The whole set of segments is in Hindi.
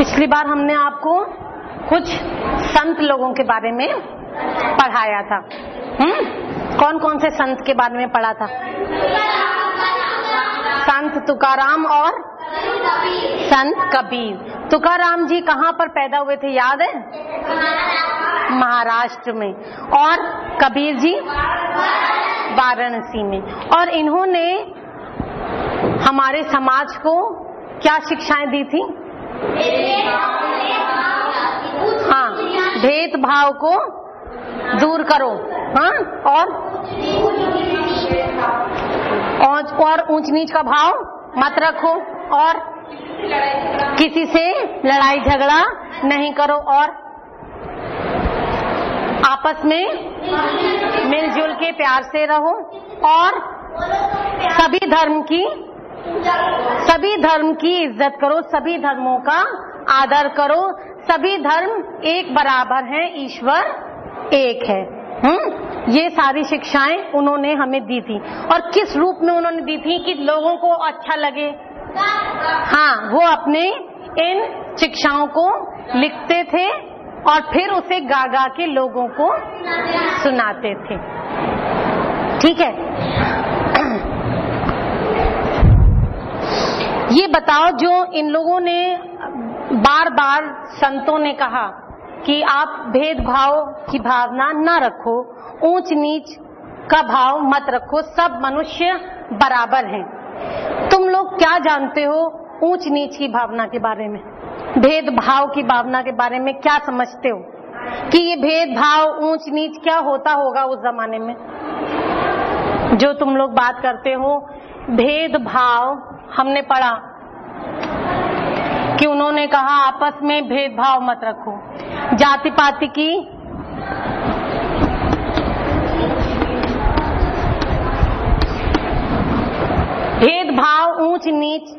पिछली बार हमने आपको कुछ संत लोगों के बारे में पढ़ाया था। कौन कौन से संत के बारे में पढ़ा था? संत तुकाराम और संत कबीर। तुकाराम जी कहाँ पर पैदा हुए थे, याद है? महाराष्ट्र में। और कबीर जी वाराणसी में। और इन्होंने हमारे समाज को क्या शिक्षाएं दी थी? हाँ, भेदभाव को दूर करो, हाँ, और ऊंच नीच का भाव मत रखो, और किसी से लड़ाई झगड़ा नहीं करो, और आपस में मिलजुल के प्यार से रहो, और सभी धर्म की इज्जत करो, सभी धर्मों का आदर करो, सभी धर्म एक बराबर हैं, ईश्वर एक है। ये सारी शिक्षाएं उन्होंने हमें दी थी। और किस रूप में उन्होंने दी थी कि लोगों को अच्छा लगे? हाँ, वो अपने इन शिक्षाओं को लिखते थे और फिर उसे गा गा के लोगों को सुनाते थे। ठीक है, ये बताओ, जो इन लोगों ने बार बार संतों ने कहा कि आप भेदभाव की भावना न रखो, ऊंच नीच का भाव मत रखो, सब मनुष्य बराबर हैं। तुम लोग क्या जानते हो ऊंच नीच की भावना के बारे में, भेदभाव की भावना के बारे में क्या समझते हो कि ये भेदभाव ऊंच नीच क्या होता होगा उस जमाने में? जो तुम लोग बात करते हो भेदभाव, हमने पढ़ा कि उन्होंने कहा आपस में भेदभाव मत रखो, जाति पाति की भेदभाव, ऊंच नीच,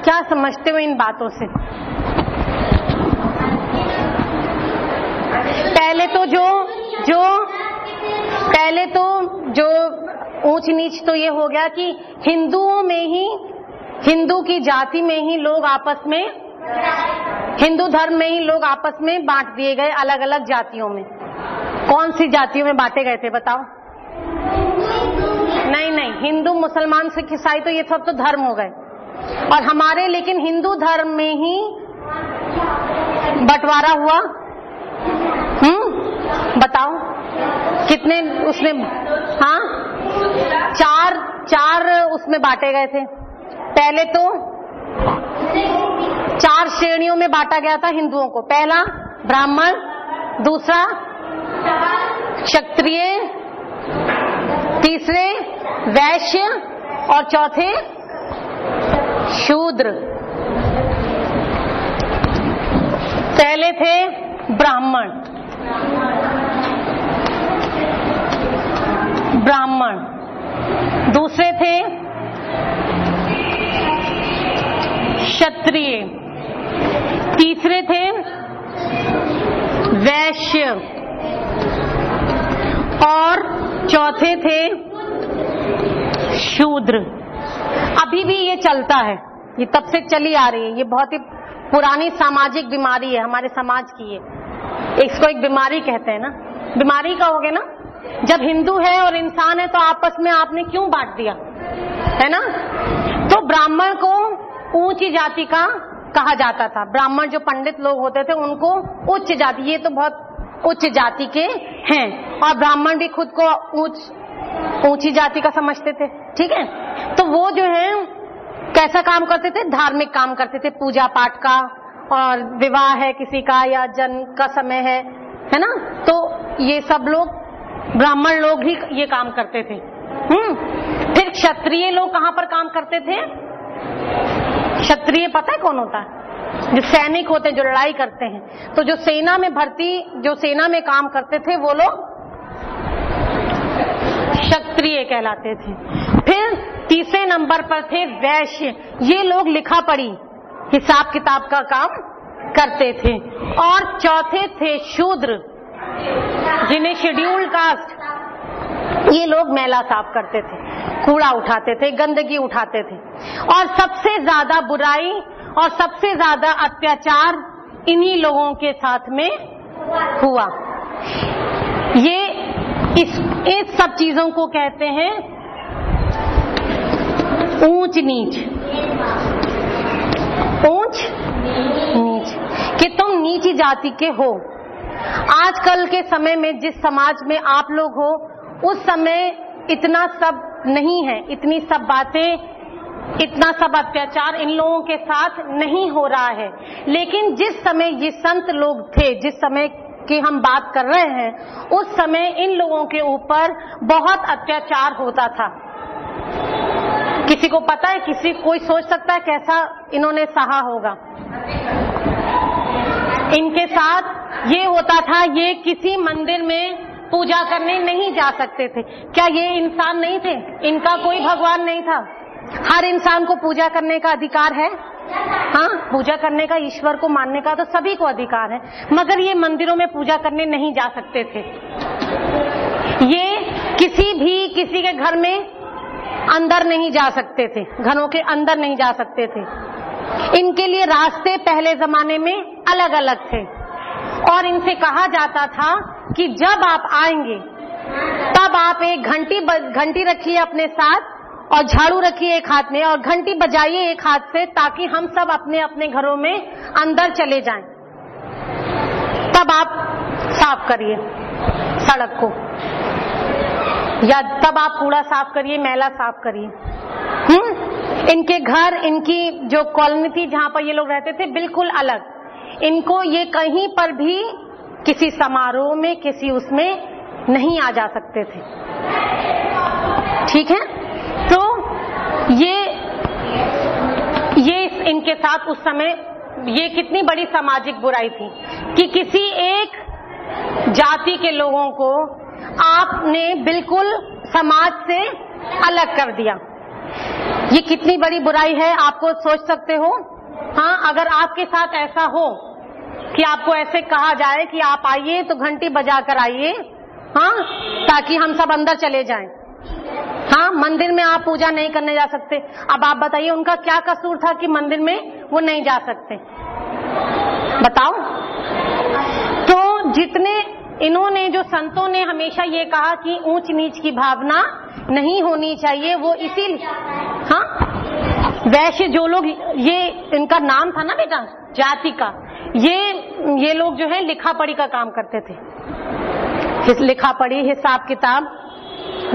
क्या समझते हो इन बातों से? पहले तो जो ऊंच नीच तो ये हो गया कि हिंदुओं में ही, हिंदू की जाति में ही लोग आपस में, हिंदू धर्म में ही लोग आपस में बांट दिए गए अलग अलग जातियों में। कौन सी जातियों में बांटे गए थे बताओ? नहीं, हिंदू मुसलमान सिख ईसाई तो ये सब तो धर्म हो गए, और हमारे लेकिन हिंदू धर्म में ही बंटवारा हुआ। बताओ कितने उसमें? हाँ, चार उसमें बांटे गए थे। पहले तो 4 श्रेणियों में बांटा गया था हिंदुओं को। पहला ब्राह्मण, दूसरा क्षत्रिय, तीसरे वैश्य और चौथे शूद्र। पहले थे ब्राह्मण, दूसरे थे क्षत्रिय, तीसरे थे वैश्य और चौथे थे शूद्र। अभी भी ये चलता है, ये तब से चली आ रही है। ये बहुत ही पुरानी सामाजिक बीमारी है हमारे समाज की। ये इसको एक बीमारी कहते हैं ना। बीमारी का हो गया ना, जब हिंदू है और इंसान है तो आपस में आपने क्यों बांट दिया, है ना? तो ब्राह्मण को ऊंची जाति का कहा जाता था। ब्राह्मण जो पंडित लोग होते थे उनको उच्च जाति, ये तो बहुत उच्च जाति के हैं, और ब्राह्मण भी खुद को ऊंची जाति का समझते थे। ठीक है, तो वो जो है कैसा काम करते थे? धार्मिक काम करते थे, पूजा पाठ का, और विवाह है किसी का या जन्म का समय है ना, तो ये सब लोग ब्राह्मण लोग ही ये काम करते थे। फिर क्षत्रिय लोग कहाँ पर काम करते थे? क्षत्रिय पता है कौन होता है? जो सैनिक होते हैं, जो लड़ाई करते हैं। तो जो सेना में जो सेना में काम करते थे वो लोग क्षत्रिय कहलाते थे। फिर तीसरे नंबर पर थे वैश्य। ये लोग लिखा पढ़ी, हिसाब किताब का काम करते थे। और चौथे थे शूद्र, जिन्हें शेड्यूल्ड कास्ट, ये लोग मैला साफ करते थे, कूड़ा उठाते थे, गंदगी उठाते थे। और सबसे ज्यादा बुराई और सबसे ज्यादा अत्याचार इन्हीं लोगों के साथ में हुआ। ये इस सब चीजों को कहते हैं ऊंच नीच। ऊंच नीच कि तुम नीची जाति के हो। आजकल के समय में जिस समाज में आप लोग हो, उस समय इतना सब नहीं है, इतनी सब बातें, इतना सब अत्याचार इन लोगों के साथ नहीं हो रहा है। लेकिन जिस समय ये संत लोग थे, जिस समय की हम बात कर रहे हैं, उस समय इन लोगों के ऊपर बहुत अत्याचार होता था। किसी को पता है, कोई सोच सकता है कैसा इन्होंने सहा होगा? इनके साथ ये होता था, ये किसी मंदिर में पूजा करने नहीं जा सकते थे। क्या ये इंसान नहीं थे? इनका कोई भगवान नहीं था? हर इंसान को पूजा करने का अधिकार है। हाँ, पूजा करने का, ईश्वर को मानने का तो सभी को अधिकार है, मगर ये मंदिरों में पूजा करने नहीं जा सकते थे। ये किसी के घर में अंदर नहीं जा सकते थे, घरों के अंदर नहीं जा सकते थे। इनके लिए रास्ते पहले जमाने में अलग अलग थे और इनसे कहा जाता था कि जब आप आएंगे तब आप एक घंटी रखिए अपने साथ और झाड़ू रखिए एक हाथ में और घंटी बजाइए एक हाथ से, ताकि हम सब अपने अपने घरों में अंदर चले जाएं। तब आप साफ करिए सड़क को, या तब आप कूड़ा साफ करिए, मैला साफ करिए। इनके घर, इनकी जो कॉलोनी थी जहां पर ये लोग रहते थे, बिल्कुल अलग। इनको ये कहीं पर भी किसी समारोह में, किसी उसमें नहीं आ जा सकते थे। ठीक है? तो ये इनके साथ उस समय ये कितनी बड़ी सामाजिक बुराई थी कि किसी एक जाति के लोगों को आपने बिल्कुल समाज से अलग कर दिया। ये कितनी बड़ी बुराई है, आपको सोच सकते हो? हाँ, अगर आपके साथ ऐसा हो कि आपको ऐसे कहा जाए कि आप आइए तो घंटी बजा कर आइए, हाँ, ताकि हम सब अंदर चले जाएं। हाँ, मंदिर में आप पूजा नहीं करने जा सकते। अब आप बताइए उनका क्या कसूर था कि मंदिर में वो नहीं जा सकते? बताओ। तो जितने इन्होंने, जो संतों ने हमेशा ये कहा कि ऊंच नीच की भावना नहीं होनी चाहिए, वो इसीलिए, हाँ, वैश्य जो लोग, ये इनका नाम था ना बेटा, जाति का, ये लोग जो है लिखा पढ़ी का काम करते थे। लिखा पढ़ी, हिसाब किताब,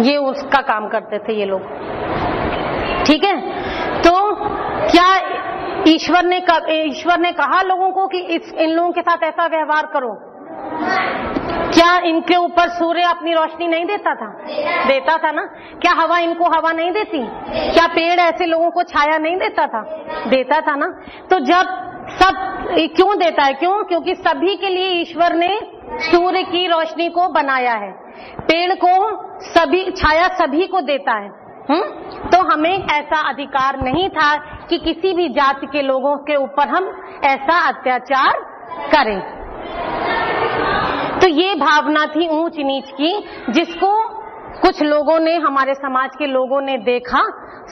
ये उसका काम करते थे ये लोग। ठीक है? तो क्या ईश्वर ने कहा लोगों को कि इन लोगों के साथ ऐसा व्यवहार करो? क्या इनके ऊपर सूर्य अपनी रोशनी नहीं देता था? देता था ना। क्या हवा इनको हवा नहीं देती? क्या पेड़ ऐसे लोगों को छाया नहीं देता था? देता था ना। तो जब सब क्यों देता है? क्योंकि सभी के लिए ईश्वर ने सूर्य की रोशनी को बनाया है, पेड़ को छाया सभी को देता है। तो हमें ऐसा अधिकार नहीं था कि किसी भी जाति के लोगों के ऊपर हम ऐसा अत्याचार करें। तो ये भावना थी ऊंच नीच की, जिसको कुछ लोगों ने, हमारे समाज के लोगों ने देखा,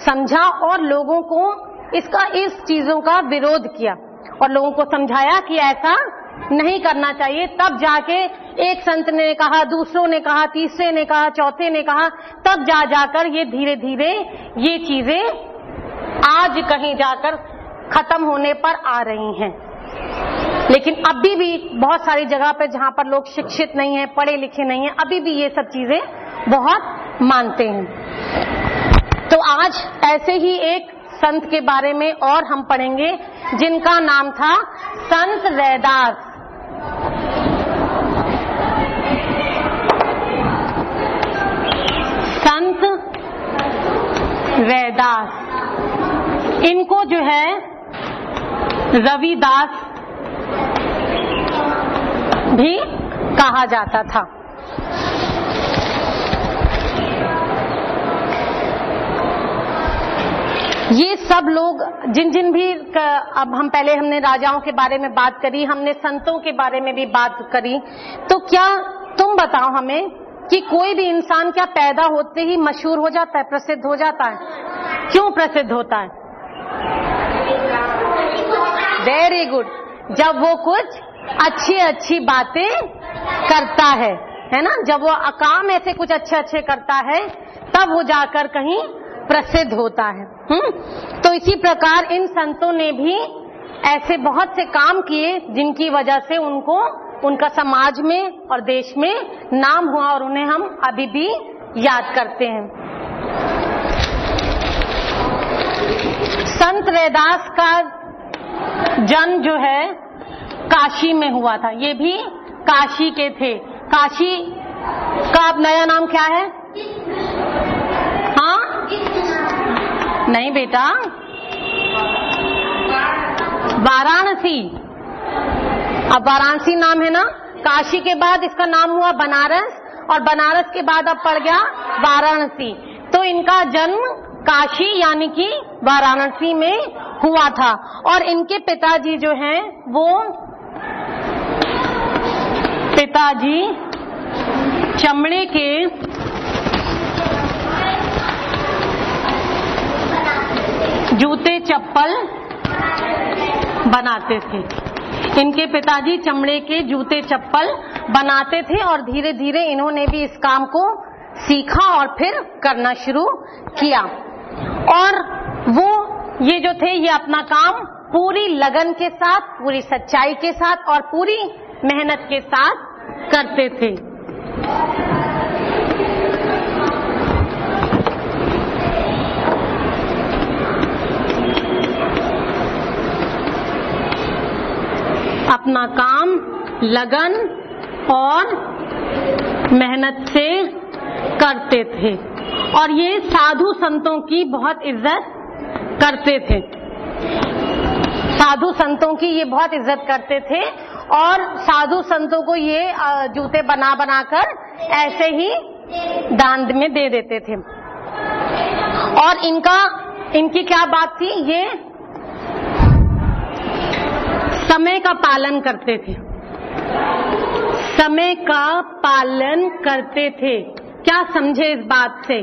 समझा और लोगों को इस चीजों का विरोध किया और लोगों को समझाया कि ऐसा नहीं करना चाहिए। तब जाके एक संत ने कहा, दूसरों ने कहा, तीसरे ने कहा, चौथे ने कहा, तब जाकर ये धीरे धीरे ये चीजें आज कहीं जाकर खत्म होने पर आ रही हैं। लेकिन अभी भी बहुत सारी जगह पर जहां पर लोग शिक्षित नहीं है, पढ़े लिखे नहीं है, अभी भी ये सब चीजें बहुत मानते हैं। तो आज ऐसे ही एक संत के बारे में और हम पढ़ेंगे, जिनका नाम था संत रैदास। संत रैदास, इनको जो है रविदास भी कहा जाता था। ये सब लोग जिन भी, अब हमने राजाओं के बारे में बात करी, हमने संतों के बारे में भी बात करी, तो क्या तुम बताओ हमें कि कोई भी इंसान क्या पैदा होते ही मशहूर हो जाता है, प्रसिद्ध हो जाता है? क्यों प्रसिद्ध होता है? Very good. जब वो कुछ अच्छी अच्छी बातें करता है ना, जब वो काम ऐसे कुछ अच्छे अच्छे करता है तब वो जाकर कहीं प्रसिद्ध होता है। तो इसी प्रकार इन संतों ने भी ऐसे बहुत से काम किए जिनकी वजह से उनको उनका समाज में और देश में नाम हुआ और उन्हें हम अभी भी याद करते हैं। संत रैदास का जन्म जो है काशी में हुआ था। ये भी काशी के थे। काशी का अब नया नाम क्या है? हाँ, नहीं बेटा, वाराणसी। अब वाराणसी नाम है ना, काशी के बाद इसका नाम हुआ बनारस और बनारस के बाद अब पड़ गया वाराणसी। तो इनका जन्म काशी यानी कि वाराणसी में हुआ था। और इनके पिताजी जो हैं वो पिताजी चमड़े के जूते चप्पल बनाते थे। इनके पिताजी चमड़े के जूते चप्पल बनाते थे और धीरे धीरे इन्होंने भी इस काम को सीखा और फिर करना शुरू किया। और वो ये जो थे ये अपना काम पूरी लगन के साथ, पूरी सच्चाई के साथ और पूरी मेहनत के साथ करते थे। अपना काम लगन और मेहनत से करते थे और ये साधु संतों की बहुत इज्जत करते थे। साधु संतों की ये बहुत इज्जत करते थे और साधु संतों को ये जूते बना बनाकर ऐसे ही दान में दे देते थे। और इनकी क्या बात थी, ये समय का पालन करते थे। समय का पालन करते थे। क्या समझे इस बात से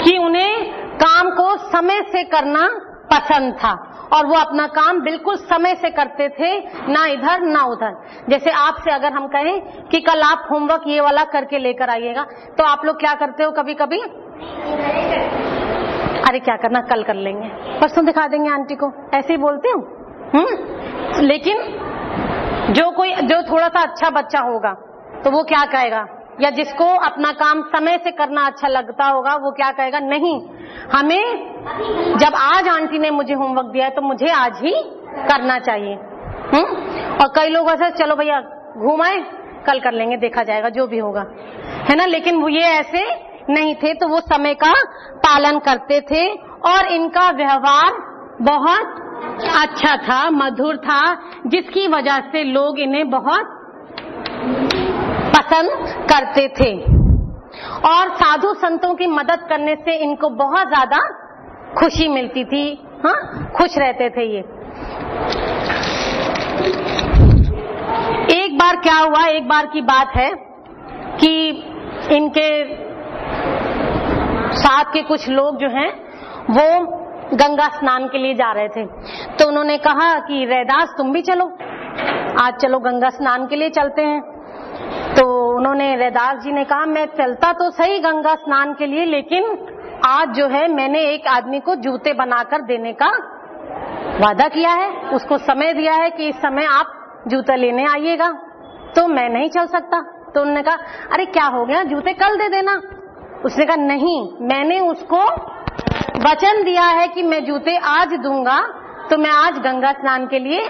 कि उन्हें काम को समय से करना पसंद था और वो अपना काम बिल्कुल समय से करते थे, ना इधर ना उधर। जैसे आपसे अगर हम कहें कि कल आप होमवर्क ये वाला करके लेकर आइएगा, तो आप लोग क्या करते हो कभी कभी? अरे क्या करना, कल कर लेंगे, परसों दिखा देंगे आंटी को, ऐसे ही बोलते हो। लेकिन जो थोड़ा सा अच्छा बच्चा होगा तो वो क्या कहेगा, या जिसको अपना काम समय से करना अच्छा लगता होगा वो क्या कहेगा, नहीं, हमें जब आज आंटी ने मुझे होमवर्क दिया है तो मुझे आज ही करना चाहिए। और कई लोग ऐसे, चलो भैया घूम आए, कल कर लेंगे, देखा जाएगा जो भी होगा, है ना। लेकिन वो ये ऐसे नहीं थे, तो वो समय का पालन करते थे और इनका व्यवहार बहुत अच्छा था, मधुर था, जिसकी वजह से लोग इन्हें बहुत पसंद करते थे। और साधु संतों की मदद करने से इनको बहुत ज्यादा खुशी मिलती थी। हाँ, खुश रहते थे ये। एक बार क्या हुआ, एक बार की बात है कि इनके साथ के कुछ लोग जो हैं वो गंगा स्नान के लिए जा रहे थे। तो उन्होंने कहा कि रैदास तुम भी चलो, आज चलो गंगा स्नान के लिए चलते हैं। तो उन्होंने, रैदास जी ने कहा, मैं चलता तो सही गंगा स्नान के लिए, लेकिन आज जो है मैंने एक आदमी को जूते बनाकर देने का वादा किया है, उसको समय दिया है कि इस समय आप जूता लेने आइएगा, तो मैं नहीं चल सकता। तो उन्होंने कहा, अरे क्या हो गया, जूते कल दे देना। उसने कहा, नहीं, मैंने उसको वचन दिया है कि मैं जूते आज दूंगा, तो मैं आज गंगा स्नान के लिए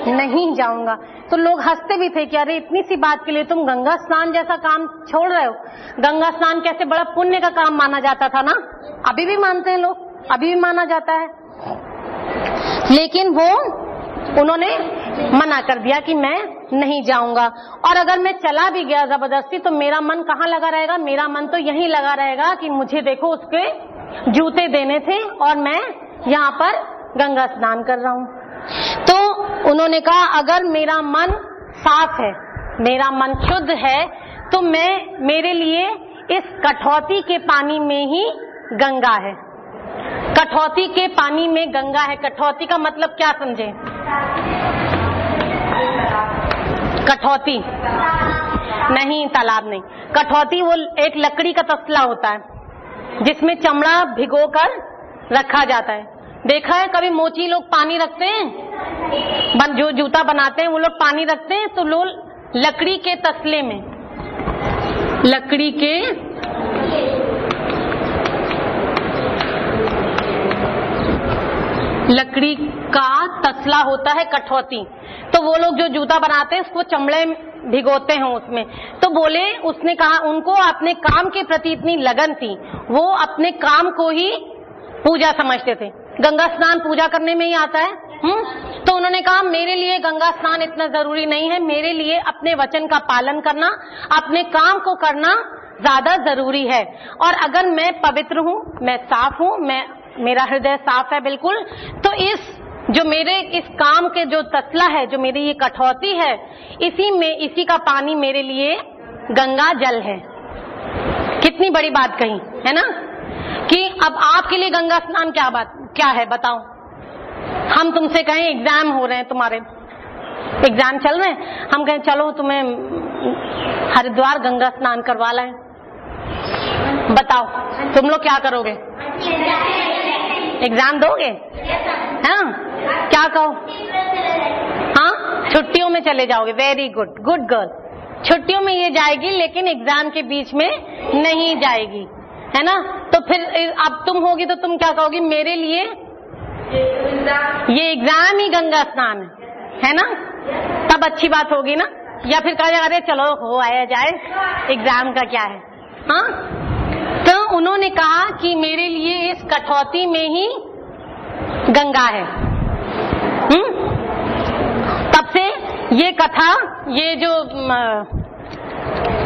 नहीं जाऊंगा। तो लोग हंसते भी थे कि अरे इतनी सी बात के लिए तुम गंगा स्नान जैसा काम छोड़ रहे हो। गंगा स्नान कैसे बड़ा पुण्य का काम माना जाता था ना, अभी भी मानते हैं लोग, अभी भी माना जाता है। लेकिन उन्होंने मना कर दिया कि मैं नहीं जाऊंगा। और अगर मैं चला भी गया जबरदस्ती तो मेरा मन कहाँ लगा रहेगा, मेरा मन तो यहीं लगा रहेगा कि मुझे देखो उसके जूते देने थे और मैं यहाँ पर गंगा स्नान कर रहा हूँ। तो उन्होंने कहा, अगर मेरा मन साफ है, मेरा मन शुद्ध है, तो मेरे लिए इस कठौती के पानी में ही गंगा है। कठौती के पानी में गंगा है। कठौती का मतलब क्या समझे? कठौती नहीं, तालाब नहीं। कठौती वो एक लकड़ी का तसला होता है जिसमें चमड़ा भिगोकर रखा जाता है। देखा है कभी मोची लोग पानी रखते हैं, जो जूता बनाते हैं वो लोग पानी रखते हैं, तो लोग लकड़ी के तसले में, लकड़ी के लकड़ी का तसला होता है कठौती। तो वो लोग जो जूता बनाते हैं उसको चमड़े भिगोते हैं उसमें। तो बोले, उसने कहा उनको अपने काम के प्रति इतनी लगन थी, वो अपने काम को ही पूजा समझते थे। गंगा स्नान पूजा करने में ही आता है। तो उन्होंने कहा मेरे लिए गंगा स्नान इतना जरूरी नहीं है, मेरे लिए अपने वचन का पालन करना, अपने काम को करना ज्यादा जरूरी है। और अगर मैं पवित्र हूँ, मैं साफ हूँ, मेरा हृदय साफ है बिल्कुल, तो जो मेरे इस काम के जो तसला है, जो मेरी ये कठौती है, इसी का पानी मेरे लिए गंगा जल है। कितनी बड़ी बात कही है ना, कि अब आपके लिए गंगा स्नान क्या है बताओ। हम तुमसे कहें एग्जाम हो रहे हैं, तुम्हारे एग्जाम चल रहे हैं, हम कहें चलो तुम्हें हरिद्वार गंगा स्नान करवा लाएं, बताओ तुम लोग क्या करोगे? एग्जाम दोगे? हाँ, क्या कहो? हाँ, छुट्टियों में चले जाओगे। Very good, good girl. छुट्टियों में ये जाएगी, लेकिन एग्जाम के बीच में नहीं जाएगी, है ना। तो फिर अब तुम होगी तो तुम क्या कहोगी? मेरे लिए ये एग्जाम ही गंगा स्नान है ना, तब अच्छी बात होगी ना। या फिर कहा अरे चलो हो आया जाए, एग्जाम का क्या है। हाँ, तो उन्होंने कहा कि मेरे लिए इस कठौती में ही गंगा है। तब से ये कथा, ये जो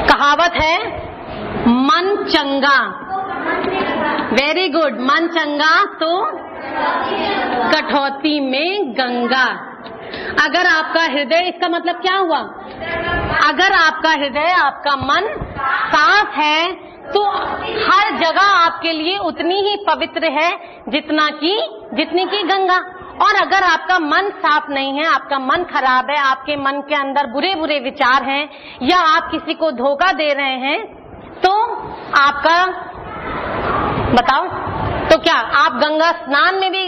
कहावत है, मन चंगा, वेरी गुड, मन चंगा तो कठौती में गंगा। अगर आपका हृदय, इसका मतलब क्या हुआ? अगर आपका हृदय, आपका मन साफ है, तो हर जगह आपके लिए उतनी ही पवित्र है जितनी की गंगा। और अगर आपका मन साफ नहीं है, आपका मन खराब है, आपके मन के अंदर बुरे बुरे विचार हैं, या आप किसी को धोखा दे रहे हैं, तो आपका बताओ, तो क्या आप गंगा स्नान में भी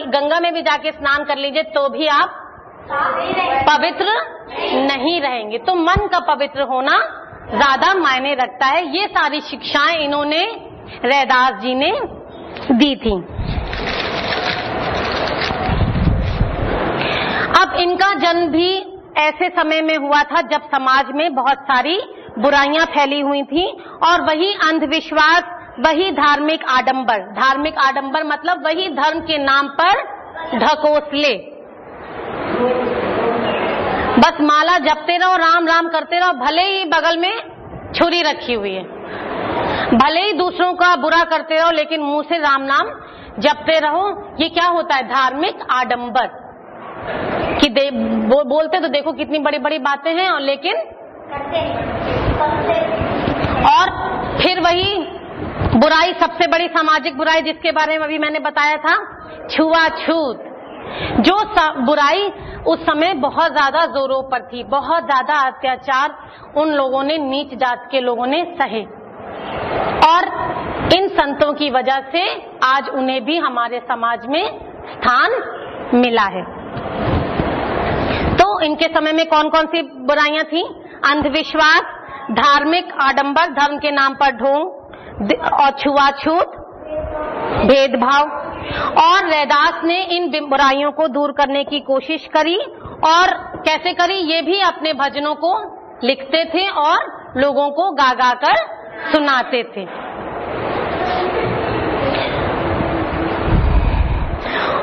गंगा में भी जाके स्नान कर लीजिए तो भी आप पवित्र नहीं रहेंगे। तो मन का पवित्र होना ज्यादा मायने रखता है। ये सारी शिक्षाएं इन्होंने, रैदास जी ने दी थी। अब इनका जन्म भी ऐसे समय में हुआ था जब समाज में बहुत सारी बुराइयां फैली हुई थी, और वही अंधविश्वास, वही धार्मिक आडंबर मतलब वही धर्म के नाम पर ढकोसले, बस माला जपते रहो, राम राम करते रहो, भले ही बगल में छुरी रखी हुई है, भले ही दूसरों का बुरा करते रहो, लेकिन मुंह से राम नाम जपते रहो। ये क्या होता है? धार्मिक आडंबर, कि बोलते तो देखो कितनी बड़ी बड़ी बातें हैं, और लेकिन और फिर वही बुराई, सबसे बड़ी सामाजिक बुराई जिसके बारे में अभी मैंने बताया था, छुआछूत, जो बुराई उस समय बहुत ज्यादा जोरों पर थी, बहुत ज्यादा अत्याचार उन लोगों ने, नीच जात के लोगों ने सहे, और इन संतों की वजह से आज उन्हें भी हमारे समाज में स्थान मिला है। तो इनके समय में कौन कौन सी बुराइयां थी? अंधविश्वास, धार्मिक आडंबर, धर्म के नाम पर ढोंग, और छुआछूत, भेदभाव। और रैदास ने इन बुराइयों को दूर करने की कोशिश करी, और कैसे करी? ये भी अपने भजनों को लिखते थे और लोगों को गा गा कर सुनाते थे।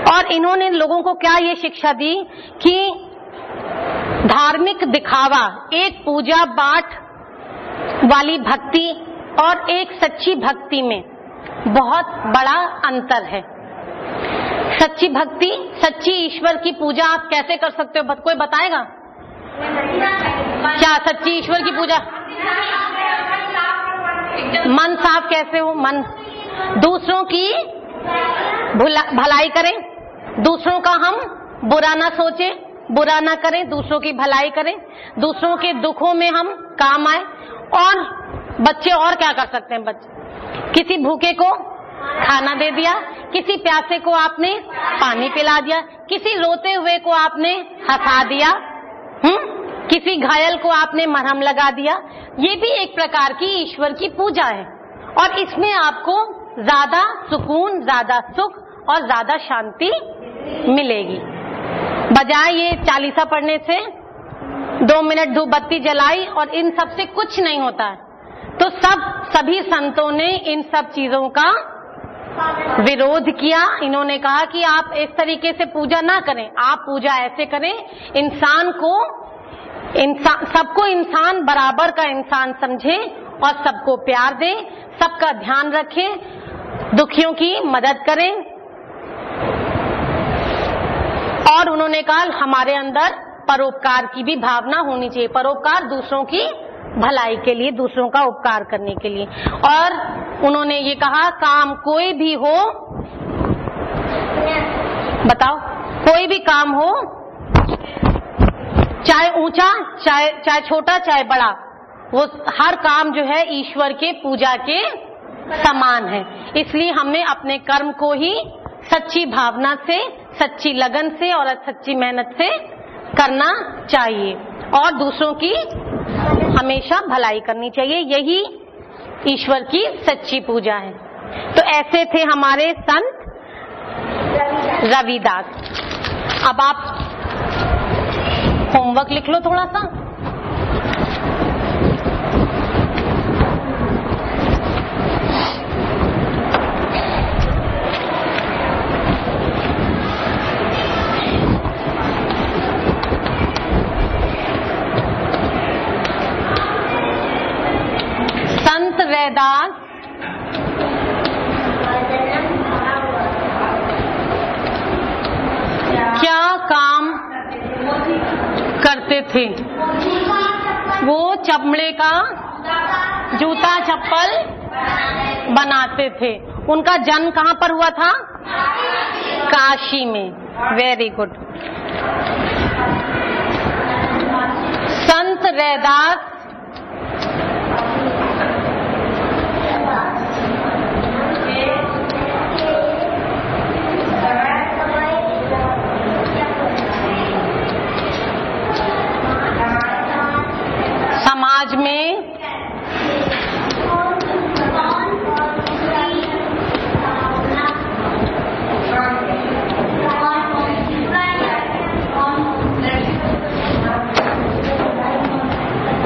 और इन्होंने लोगों को क्या ये शिक्षा दी कि धार्मिक दिखावा, एक पूजा पाठ वाली भक्ति और एक सच्ची भक्ति में बहुत बड़ा अंतर है। सच्ची भक्ति, सच्ची ईश्वर की पूजा आप कैसे कर सकते हो? कोई बताएगा क्या? सच्ची ईश्वर की पूजा, मन साफ कैसे हो? मन, दूसरों की भलाई करें, दूसरों का हम बुरा ना सोचे, बुरा ना करें, दूसरों की भलाई करें, दूसरों के दुखों में हम काम आए। और बच्चे और क्या कर सकते हैं? बच्चे किसी भूखे को खाना दे दिया, किसी प्यासे को आपने पानी पिला दिया, किसी रोते हुए को आपने हंसा दिया, किसी घायल को आपने मरहम लगा दिया। ये भी एक प्रकार की ईश्वर की पूजा है और इसमें आपको ज्यादा सुकून, ज्यादा सुख और ज्यादा शांति मिलेगी। बजाय ये चालीसा पढ़ने से 2 मिनट धूप बत्ती जलाई और इन सब से कुछ नहीं होता है। तो सभी संतों ने इन सब चीजों का विरोध किया। इन्होंने कहा कि आप इस तरीके से पूजा ना करें, आप पूजा ऐसे करें, सबको इंसान बराबर का इंसान समझें और सबको प्यार दें, सबका ध्यान रखें, दुखियों की मदद करें। और उन्होंने कहा हमारे अंदर परोपकार की भी भावना होनी चाहिए, परोपकार दूसरों की भलाई के लिए, दूसरों का उपकार करने के लिए। और उन्होंने ये कहा काम कोई भी हो, बताओ, कोई भी काम हो, चाहे ऊंचा चाहे छोटा चाहे बड़ा, वो हर काम जो है ईश्वर के पूजा के समान है। इसलिए हमें अपने कर्म को ही सच्ची भावना से, सच्ची लगन से और सच्ची मेहनत से करना चाहिए और दूसरों की हमेशा भलाई करनी चाहिए। यही ईश्वर की सच्ची पूजा है। तो ऐसे थे हमारे संत रविदास। अब आप होमवर्क लिख लो थोड़ा सा। संत रैदास क्या काम करते थे? वो चमड़े का जूता चप्पल बनाते थे। उनका जन्म कहाँ पर हुआ था? काशी में। Very good. संत रैदास समाज में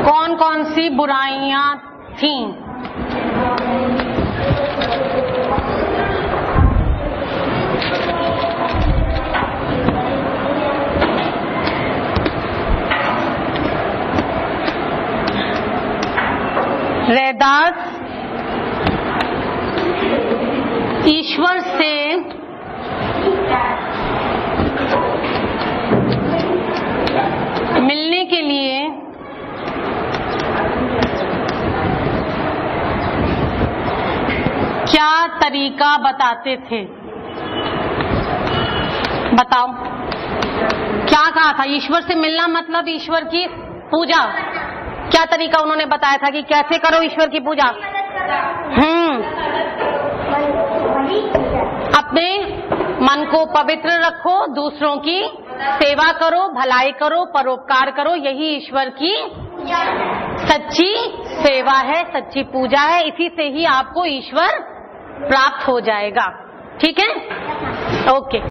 कौन कौन सी बुराइयां थीं? रैदास ईश्वर से मिलने के लिए क्या तरीका बताते थे? बताओ, क्या कहा था? ईश्वर से मिलना मतलब ईश्वर की पूजा। क्या तरीका उन्होंने बताया था कि कैसे करो ईश्वर की पूजा? अपने मन को पवित्र रखो, दूसरों की सेवा करो, भलाई करो, परोपकार करो। यही ईश्वर की सच्ची सेवा है, सच्ची पूजा है। इसी से ही आपको ईश्वर प्राप्त हो जाएगा। ठीक है? ओके।